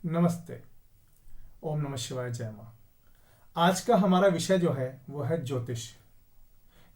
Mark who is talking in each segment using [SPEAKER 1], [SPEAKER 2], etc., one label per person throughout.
[SPEAKER 1] नमस्ते। ओम नमः शिवाय। जय माँ। आज का हमारा विषय जो है वो है ज्योतिष।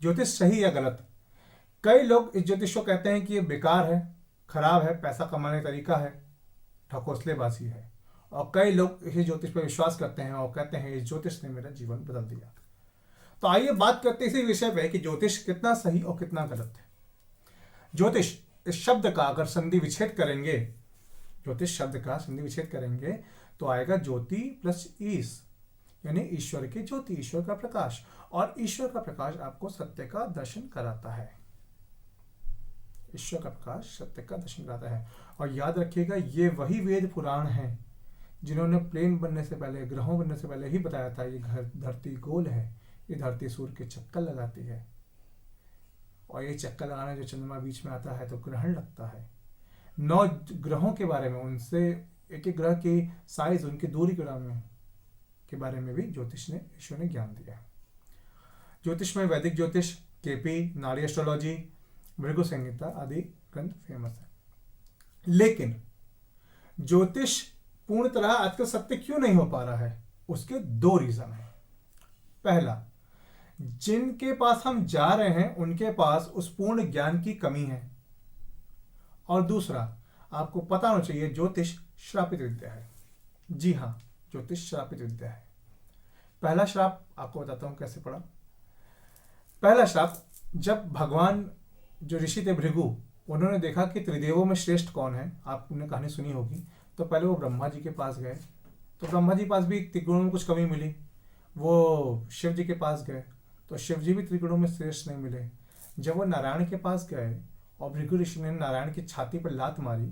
[SPEAKER 1] ज्योतिष सही या गलत? कई लोग इस ज्योतिष को कहते हैं कि ये बेकार है, खराब है, पैसा कमाने का तरीका है, ढकोसलेबाजी है। और कई लोग इस ज्योतिष पर विश्वास करते हैं और कहते हैं इस ज्योतिष ने मेरा जीवन बदल दिया। तो आइए बात करते हैं इसी विषय पे कि ज्योतिष कितना सही और कितना गलत है। ज्योतिष इस शब्द का अगर संधि विच्छेद करेंगे, ज्योतिष शब्द का संधि विच्छेद करेंगे तो आएगा ज्योति प्लस ईश, यानी ईश्वर की ज्योति, ईश्वर का प्रकाश। और ईश्वर का प्रकाश आपको सत्य का दर्शन कराता है। ईश्वर का प्रकाश सत्य का दर्शन कराता है। और याद रखिएगा, ये वही वेद पुराण हैं जिन्होंने प्लेन बनने से पहले, ग्रहों बनने से पहले ही बताया था ये धरती गोल है, ये धरती सूर्य के चक्कर लगाती है, और ये चक्कर लगाने जो चंद्रमा बीच में आता है तो ग्रहण लगता है। 9 ग्रहों के बारे में, उनसे एक एक ग्रह की साइज, उनकी दूरी के बारे में भी ज्योतिष ने, ईश्वर ने ज्ञान दिया है। ज्योतिष में वैदिक ज्योतिष, केपी, नाड़ी एस्ट्रोलॉजी, भृगु संहिता आदि ग्रंथ फेमस है। लेकिन ज्योतिष पूर्ण तरह आजकल सत्य क्यों नहीं हो पा रहा है? उसके 2 रीजन है। पहला, जिनके पास हम जा रहे हैं उनके पास उस पूर्ण ज्ञान की कमी है। और दूसरा, आपको पता होना चाहिए ज्योतिष श्रापित विद्या है। जी हाँ, ज्योतिष श्रापित विद्या है। पहला श्राप आपको बताता हूं कैसे पड़ा। पहला श्राप, जब भगवान, जो ऋषि थे भृगु, उन्होंने देखा कि त्रिदेवों में श्रेष्ठ कौन है, आपने कहानी सुनी होगी, तो पहले वो ब्रह्मा जी के पास गए। तो ब्रह्मा जी के पास भी त्रिगुणों में कुछ कमी मिली। वो शिव जी के पास गए तो शिव जी भी त्रिगुणों में श्रेष्ठ नहीं मिले। जब वो नारायण के पास गए और भृगु ऋषि ने नारायण की छाती पर लात मारी,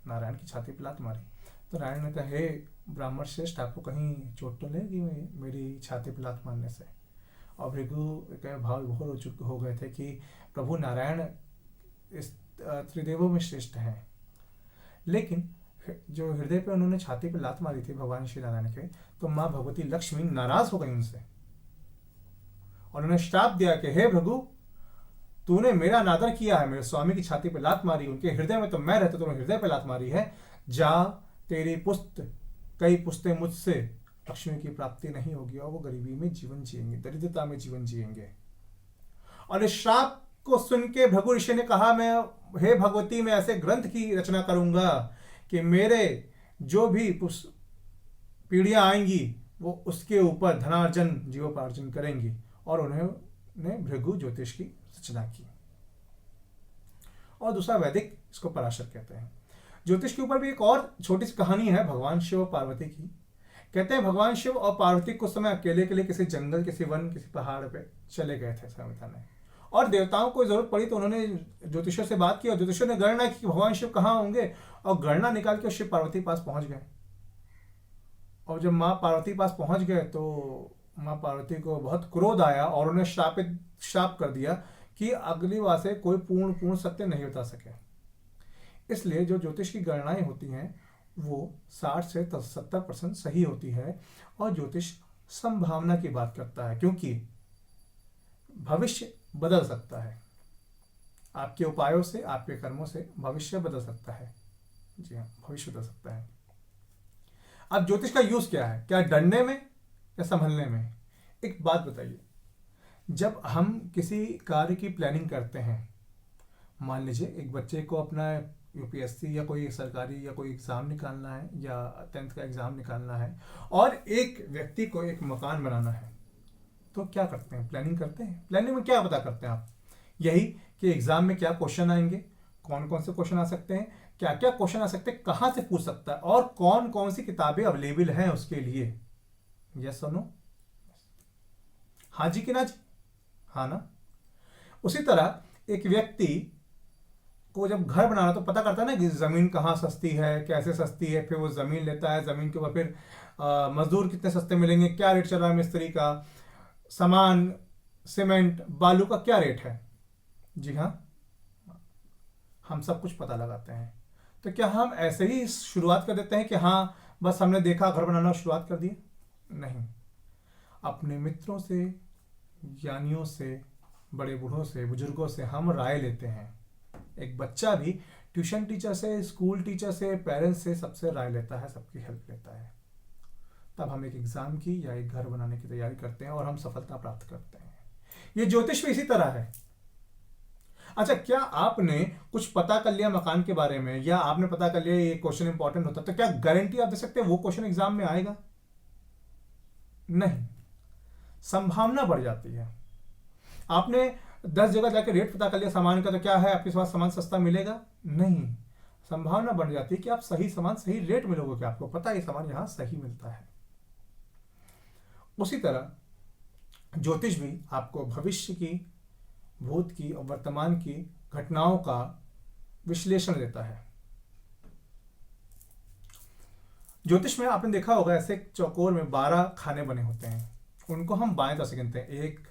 [SPEAKER 1] तो नारायण ने कहा, हे ब्राह्मण श्रेष्ठ, आपको कहीं चोट तो नहीं लगी मेरी छाती पर लात मारने से? और भृगु के भाव विभोर हो गए थे कि प्रभु नारायण इस त्रिदेवों में श्रेष्ठ हैं। लेकिन जो हृदय पे उन्होंने छाती पर लात मारी थी भगवान श्री नारायण के, तो माँ भगवती लक्ष्मी नाराज हो गई उनसे और उन्होंने श्राप दिया कि हे भृगु, तूने मेरा अनादर किया है, मेरे स्वामी की छाती पर लात मारी, उनके हृदय में तो मैं रहता, तूने हृदय पर लात मारी है। जा, तेरी कई पुश्तें मुझसे लक्ष्मी की प्राप्ति नहीं होगी और वो गरीबी में जीवन जिएंगे, दरिद्रता में जीवन जिएंगे। और इस श्राप को सुन के भृगु ऋषि ने कहा, हे भगवती, मैं ऐसे ग्रंथ की रचना करूंगा कि मेरे जो भी पीढ़ियां आएंगी वो उसके ऊपर धनार्जन, जीवोपार्जन करेंगी। और उन्होंने भृगु ज्योतिष की रचना की। और दूसरा वैदिक, इसको पराशर कहते हैं। ज्योतिष के ऊपर भी एक और छोटी सी कहानी है भगवान शिव और पार्वती की। कहते हैं भगवान शिव और पार्वती कुछ समय अकेले के लिए किसी जंगल, किसी वन, किसी पहाड़ पे चले गए थे समय बिताने। और देवताओं को जरूरत पड़ी तो उन्होंने ज्योतिषों से बात की और ज्योतिषों ने गणना की कि भगवान शिव कहाँ होंगे, और गणना निकाल के शिव पार्वती पास पहुंच गए। और जब माँ पार्वती पास पहुंच गए तो माँ पार्वती को बहुत क्रोध आया और उन्हें श्राप कर दिया कि अगली बार से कोई पूर्ण सत्य नहीं बता सके। इसलिए जो ज्योतिष की गणनाएं होती हैं वो 60 से 70% सही होती है। और ज्योतिष संभावना की बात करता है, क्योंकि भविष्य बदल सकता है। आपके उपायों से, आपके कर्मों से भविष्य बदल सकता है। जी हाँ, भविष्य बदल सकता है। अब ज्योतिष का यूज क्या है? क्या डरने में या संभलने में? एक बात बताइए, जब हम किसी कार्य की प्लानिंग करते हैं, मान लीजिए एक बच्चे को अपना यूपीएससी या कोई सरकारी या कोई एग्जाम निकालना है या 10th का एग्जाम निकालना है, और एक व्यक्ति को एक मकान बनाना है, तो क्या करते हैं? प्लानिंग करते हैं। प्लानिंग में क्या पता करते हैं आप? यही कि एग्जाम में क्या क्वेश्चन आएंगे, कौन कौन से क्वेश्चन आ सकते हैं, क्या क्या क्वेश्चन आ सकते हैं, कहाँ से पूछ सकता है, और कौन कौन सी किताबें अवेलेबल हैं उसके लिए। यस और नो? हाँ जी कि ना जी? हाँ ना? उसी तरह एक व्यक्ति को जब घर बनाना तो पता करता है ना कि जमीन कहाँ सस्ती है, कैसे सस्ती है, फिर वो जमीन लेता है। जमीन के ऊपर फिर मजदूर कितने सस्ते मिलेंगे, क्या रेट चल रहा है मिस्त्री का, सामान, सीमेंट, बालू का क्या रेट है। जी हाँ, हम सब कुछ पता लगाते हैं। तो क्या हम ऐसे ही शुरुआत कर देते हैं कि हाँ बस हमने देखा घर बनाना शुरुआत कर दी? नहीं, अपने मित्रों से, ज्ञानियों से, बड़े बूढ़ों से, बुजुर्गों से हम राय लेते हैं। एक बच्चा भी ट्यूशन टीचर से, स्कूल टीचर से, पेरेंट्स से, सबसे राय लेता है, सबकी हेल्प लेता है। तब हम एक एग्जाम की या एक घर बनाने की तैयारी करते हैं और हम सफलता प्राप्त करते हैं। ये ज्योतिष भी इसी तरह है। अच्छा, क्या आपने कुछ पता कर लिया मकान के बारे में, या आपने पता कर लिया ये क्वेश्चन इंपॉर्टेंट होता, तो क्या गारंटी आप दे सकते हैं वो क्वेश्चन एग्जाम में आएगा? नहीं, संभावना बढ़ जाती है। आपने 10 जगह जाकर रेट पता कर लिया सामान का, तो क्या है आपके पास सामान सस्ता मिलेगा? नहीं, संभावना बढ़ जाती है कि आप सही सामान सही रेट मिलोगे, क्या आपको पता है ये सामान यहां सही मिलता है। उसी तरह ज्योतिष भी आपको भविष्य की, भूत की और वर्तमान की घटनाओं का विश्लेषण देता है। ज्योतिष में आपने देखा होगा ऐसे चौकोर में 12 खाने बने होते हैं, उनको हम बाएं तरफ से गिनते हैं, 1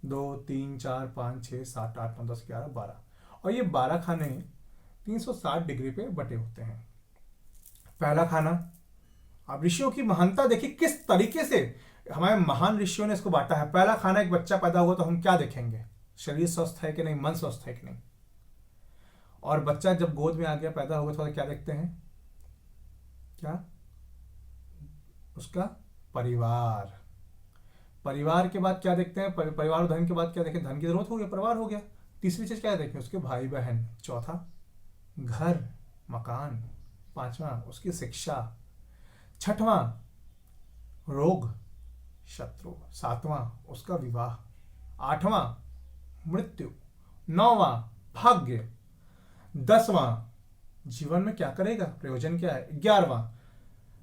[SPEAKER 1] 2 3 4 5 6 7 8 9 10 11 12, और ये 12 खाने 360 डिग्री पे बटे होते हैं। पहला खाना, आप ऋषियों की महानता देखिए किस तरीके से हमारे महान ऋषियों ने इसको बांटा है। पहला खाना, एक बच्चा पैदा हुआ तो हम क्या देखेंगे? शरीर स्वस्थ है कि नहीं, मन स्वस्थ है कि नहीं। और बच्चा जब गोद में आ गया, पैदा हुआ तो क्या देखते हैं? क्या? उसका परिवार। परिवार के बाद क्या देखते हैं? परिवार और धन के बाद क्या देखें? धन की जरूरत हो गया, परिवार हो गया। तीसरी चीज क्या देखें? उसके भाई बहन। चौथा, घर मकान। पांचवा, उसकी शिक्षा। छठवां, रोग शत्रु। सातवां, उसका विवाह। आठवां, मृत्यु। नौवां, भाग्य। 10वां, जीवन में क्या करेगा, प्रयोजन क्या है। 11वां,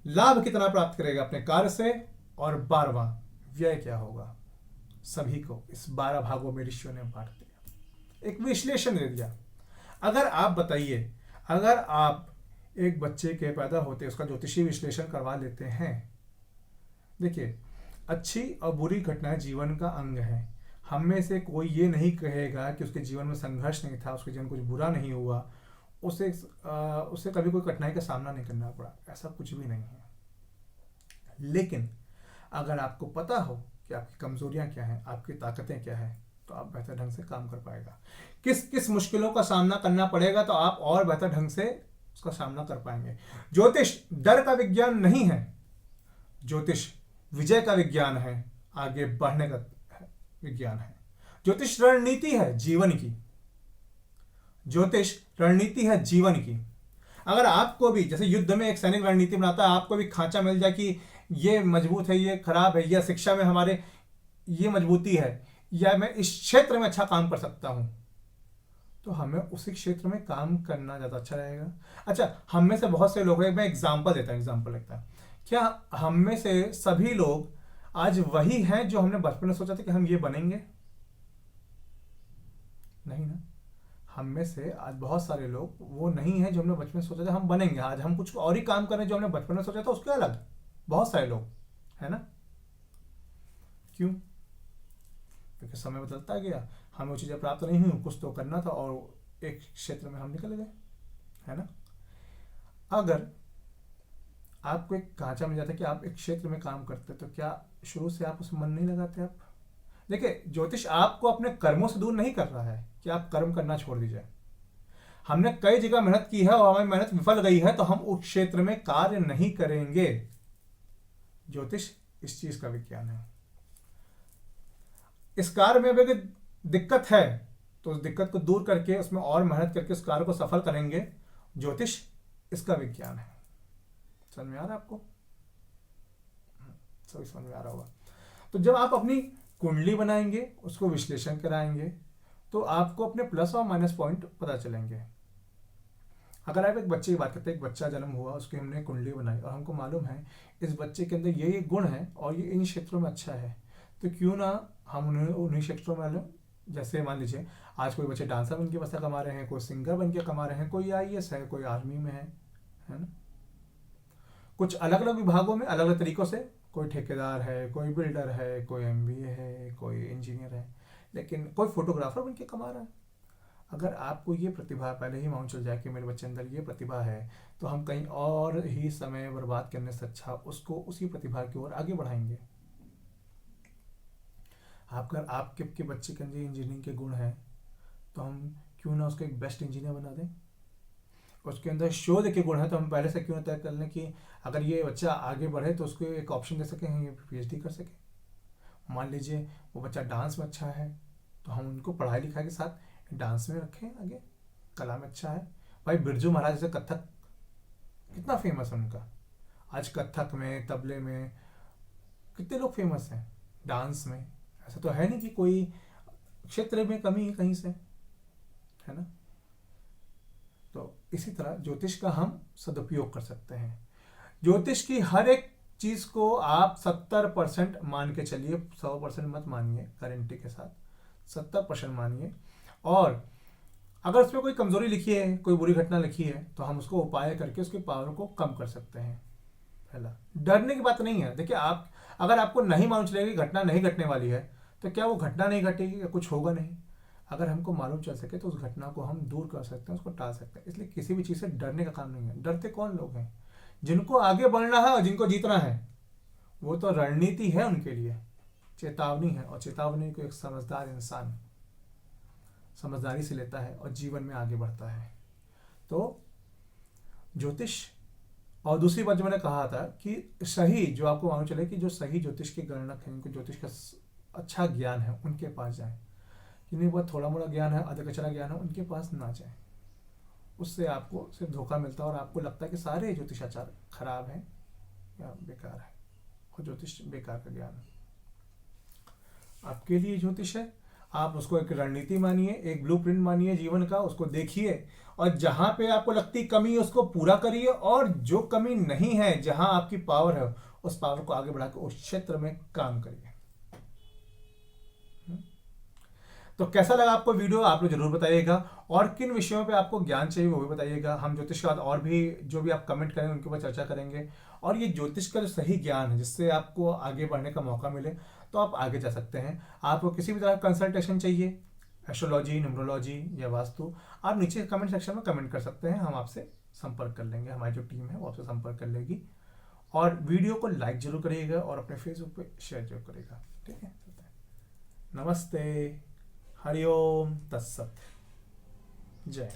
[SPEAKER 1] लाभ कितना प्राप्त करेगा अपने कार्य से। और 12वां, व्यय क्या होगा। सभी को इस 12 भागों में ऋषियों ने बांट दिया, एक विश्लेषण दे दिया। अगर आप बताइए, अगर आप एक बच्चे के पैदा होते उसका ज्योतिषीय विश्लेषण करवा लेते हैं, देखिए अच्छी और बुरी घटनाएं जीवन का अंग है। हम में से कोई ये नहीं कहेगा कि उसके जीवन में संघर्ष नहीं था, उसके जीवन कुछ बुरा नहीं हुआ, उसे कभी कोई कठिनाई का सामना नहीं करना पड़ा, ऐसा कुछ भी नहीं है। लेकिन अगर आपको पता हो कि आपकी कमजोरियां क्या हैं, आपकी ताकतें क्या हैं, तो आप बेहतर ढंग से काम कर पाएगा। किस किस मुश्किलों का सामना करना पड़ेगा, तो आप और बेहतर ढंग से उसका सामना कर पाएंगे। ज्योतिष डर का विज्ञान नहीं है, ज्योतिष विजय का विज्ञान है, आगे बढ़ने का विज्ञान है। ज्योतिष रणनीति है जीवन की, ज्योतिष रणनीति है जीवन की। अगर आपको भी जैसे युद्ध में एक सैनिक रणनीति बनाता है, आपको भी खांचा मिल जाए कि ये मजबूत है, ये खराब है, या शिक्षा में हमारे ये मजबूती है, या मैं इस क्षेत्र में अच्छा काम कर सकता हूं, तो हमें उसी क्षेत्र में काम करना ज्यादा अच्छा रहेगा। अच्छा, हम में से बहुत से लोग हैं, मैं एग्जाम्पल देता हूं, क्या हम में से सभी लोग आज वही हैं जो हमने बचपन में सोचा था कि हम ये बनेंगे? नहीं ना। हम में से आज बहुत सारे लोग वो नहीं है जो हमने बचपन में सोचा था हम बनेंगे। आज हम कुछ और ही काम कर रहे हैं जो हमने बचपन में सोचा था उसके अलग, बहुत सारे लोग, है ना। क्यों? क्योंकि समय बदलता गया, हमें वो चीजें प्राप्त नहीं हुई, कुछ तो करना था और एक क्षेत्र में हम निकल गए, है ना। अगर आपको एक ढांचा मिल जाता है कि आप एक क्षेत्र में काम करते, तो क्या शुरू से आप उसमें मन नहीं लगाते? आप देखिए, ज्योतिष आपको अपने कर्मों से दूर नहीं कर रहा है कि आप कर्म करना छोड़ दीजिए। हमने कई जगह मेहनत की है और हमारी मेहनत विफल गई है, तो हम उस क्षेत्र में कार्य नहीं करेंगे। ज्योतिष इस चीज का विज्ञान है। इस कार्य में अगर दिक्कत है तो उस दिक्कत को दूर करके उसमें और मेहनत करके उस कार्य को सफल करेंगे। ज्योतिष इसका विज्ञान है। समझ में आ रहा है आपको? सभी समझ में आ रहा होगा। तो जब आप अपनी कुंडली बनाएंगे, उसको विश्लेषण कराएंगे, तो आपको अपने प्लस और माइनस पॉइंट पता चलेंगे। अगर आप एक बच्चे की बात करते हैं, एक बच्चा जन्म हुआ, उसकी हमने कुंडली बनाई और हमको मालूम है इस बच्चे के अंदर ये गुण है और ये इन क्षेत्रों में अच्छा है, तो क्यों ना हम उन्हीं क्षेत्रों में, जैसे मान लीजिए आज कोई बच्चे डांसर बन के पैसा कमा रहे हैं, कोई सिंगर बन के कमा रहे हैं, कोई IAS है, कोई आर्मी में है ना। कुछ अलग अलग विभागों में अलग अलग तरीकों से, कोई ठेकेदार है, कोई बिल्डर है, कोई MBA है, कोई इंजीनियर है, लेकिन कोई फोटोग्राफर बन के कमा रहा है। अगर आपको ये प्रतिभा पहले ही मालूम चल जाए कि मेरे बच्चे अंदर ये प्रतिभा है, तो हम कहीं और ही समय बर्बाद करने से अच्छा उसको उसी प्रतिभा की ओर आगे बढ़ाएंगे। अगर आपके बच्चे के अंदर इंजीनियरिंग के गुण हैं, तो हम क्यों ना उसको एक बेस्ट इंजीनियर बना दें। उसके अंदर शोध के गुण है, तो हम पहले से क्यों तय कर लें कि अगर ये बच्चा आगे बढ़े तो उसको एक ऑप्शन दे सकें, ये पीएचडी कर सके। मान लीजिए वो बच्चा डांस में अच्छा है, तो हम उनको पढ़ाई लिखाई के साथ डांस में रखें, आगे कला में अच्छा है। भाई बिरजू महाराज जैसे कथक कितना फेमस है उनका, आज कथक में, तबले में कितने लोग फेमस हैं, डांस में। ऐसा तो है नहीं कि कोई क्षेत्र में कमी है कहीं से, है ना। तो इसी तरह ज्योतिष का हम सदुपयोग कर सकते हैं। ज्योतिष की हर एक चीज को आप 70% मान के चलिए, 100% मत मानिए, गारंटी के साथ 70% मानिए। और अगर उसमें कोई कमजोरी लिखी है, कोई बुरी घटना लिखी है, तो हम उसको उपाय करके उसकी पावर को कम कर सकते हैं। पहला, डरने की बात नहीं है। देखिए, आप अगर आपको नहीं मालूम चलेगा कि घटना नहीं घटने वाली है, तो क्या वो घटना नहीं घटेगी या कुछ होगा नहीं। अगर हमको मालूम चल सके तो उस घटना को हम दूर कर सकते हैं, उसको टाल सकते हैं। इसलिए किसी भी चीज़ से डरने का काम नहीं है। डरते कौन लोग हैं? जिनको आगे बढ़ना है और जिनको जीतना है, वो तो रणनीति है उनके लिए, चेतावनी है। और चेतावनी को एक समझदार इंसान समझदारी से लेता है और जीवन में आगे बढ़ता है। तो ज्योतिष, और दूसरी बात जो मैंने कहा था कि सही, जो आपको मालूम चले कि जो सही ज्योतिष के गणक हैं, जिनको ज्योतिष का अच्छा ज्ञान है, उनके पास जाएं। जिन्हें बहुत थोड़ा मोड़ा ज्ञान है, आधा कचरा ज्ञान है, उनके पास ना जाएं। उससे आपको सिर्फ धोखा मिलता है और आपको लगता है कि सारे ज्योतिषाचार खराब हैं या बेकार है, और ज्योतिष बेकार का ज्ञान है। आपके लिए ज्योतिष है, आप उसको एक रणनीति मानिए, एक ब्लूप्रिंट मानिए जीवन का, उसको देखिए, और जहां पे आपको लगती कमी है उसको पूरा करिए, और जो कमी नहीं है, जहां आपकी पावर है, उस पावर को आगे बढ़ाकर उस क्षेत्र में काम करिए। तो कैसा लगा आपको वीडियो, आप लोग जरूर बताइएगा। और किन विषयों पे आपको ज्ञान चाहिए वो भी बताइएगा। हम ज्योतिष के बाद और भी जो भी आप कमेंट करेंगे उनके ऊपर चर्चा करेंगे। और ये ज्योतिष का जो सही ज्ञान है, जिससे आपको आगे बढ़ने का मौका मिले, तो आप आगे जा सकते हैं। आपको किसी भी तरह का कंसल्टेशन चाहिए, एस्ट्रोलॉजी, न्यूमरोलॉजी या वास्तु, आप नीचे कमेंट सेक्शन में कमेंट कर सकते हैं, हम आपसे संपर्क कर लेंगे। हमारी जो टीम है वो आपसे संपर्क कर लेगी। और वीडियो को लाइक जरूर करिएगा और अपने फेसबुक पे शेयर जरूर करिएगा। ठीक है, नमस्ते, हरिओम तत्सत, जय।